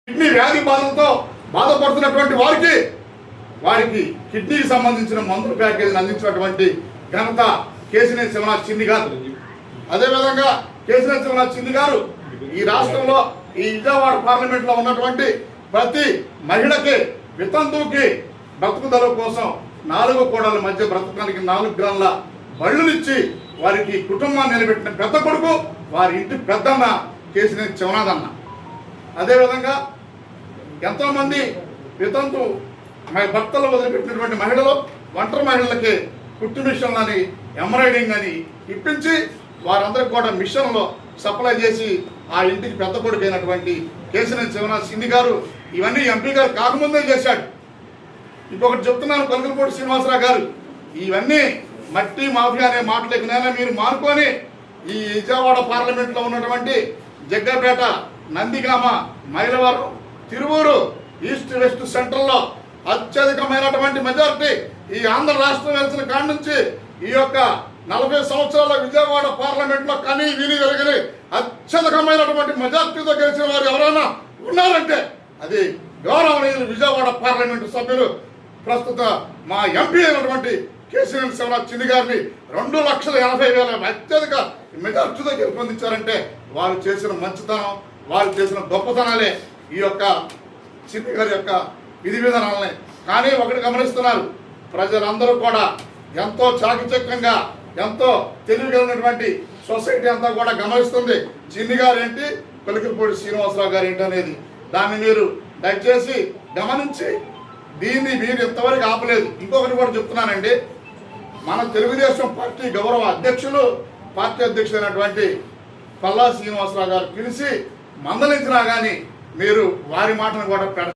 Kidney వ్యాధి బాధలతో బాధపడుతున్నటువంటి వారికి కిడ్నీకి సంబంధించిన మందుల ప్యాకేజీని అందించినటువంటి ఘనత కేశినేని శివనాథ్ చిన్ని గారు. అదేవిధంగా కేశినేని శివనాథ్ చిన్ని గారు ఈ రాష్ట్రంలో ఈ విజయవాడ పార్లమెంట్లో ఉన్నటువంటి ప్రతి మహిళకి వితంతువుకి బ్రతుకుదల కోసం 4 కోడల మధ్య బ్రతకడానికి 4 గ్రాముల బళ్ళునిచ్చి వారికి కుటుంబాన్ని నిలబెట్టిన పెద్ద కొడుకు, వారి ఇంటి పెద్దన్న కేశినేని శివనాథ్ అన్న. అదేవిధంగా ఎంతోమంది వితంతు భర్తలు వదిలిపెట్టినటువంటి మహిళలు, ఒంటరి మహిళలకి కుట్టు మిషన్లు అని, ఎంబ్రాయిడింగ్ అని ఇప్పించి వారందరికీ కూడా మిషన్లో సప్లై చేసి ఆ ఇంటికి పెద్ద కొడుకు అయినటువంటి కేశినేని శివనాథ్ చిన్ని గారు ఇవన్నీ ఎంపీ గారు కాకముందే చేశాడు. ఇంకొకటి చెప్తున్నాను, కొలకలపూడి శ్రీనివాసరావు గారు, ఇవన్నీ మట్టి మాఫియా అనే మాటలకినైనా మీరు మానుకొని ఈ విజయవాడ పార్లమెంట్లో ఉన్నటువంటి జగ్గపేట, నందిగామ, మైలవరం, తిరువూరు, ఈస్ట్ వెస్ట్ సెంట్రల్లో అత్యధికమైనటువంటి మెజారిటీ ఈ ఆంధ్ర రాష్ట్రం వెలిసిన కాడి నుంచి ఈ యొక్క 40 సంవత్సరాల విజయవాడ పార్లమెంట్లో కనీ విని వెలగని అత్యధికమైనటువంటి మెజార్టీతో గెలిచిన వారు ఎవరైనా ఉన్నారంటే అది గౌరవనీయులు విజయవాడ పార్లమెంటు సభ్యులు ప్రస్తుత మా ఎంపీ అయినటువంటి కేశినేని శివనాథ్ చిన్ని గారిని 2,80,000 అత్యధిక మెజార్టీతో గెలుపొందించారంటే వారు చేసిన మంచితనం, వారు చేసిన గొప్పతనాలే ఈ యొక్క చిన్ని గారి యొక్క విధి విధానాలని. కానీ ఒకటి గమనిస్తున్నారు, ప్రజలందరూ కూడా ఎంతో చాకచక్యంగా, ఎంతో తెలివిగలిగినటువంటి సొసైటీ అంతా కూడా గమనిస్తుంది చిన్ని గారు ఏంటి, కొలకలపూడి శ్రీనివాసరావు గారు ఏంటి అనేది. దాన్ని మీరు దయచేసి గమనించి దీన్ని మీరు ఇంతవరకు ఆపలేదు. ఇంకొకటి కూడా చెప్తున్నానండి, మన తెలుగుదేశం పార్టీ గౌరవ అధ్యక్షులు, పార్టీ అధ్యక్షులైనటువంటి పల్లా శ్రీనివాసరావు గారు పిలిచి మందలించినా కానీ మీరు వారి మాటను కూడా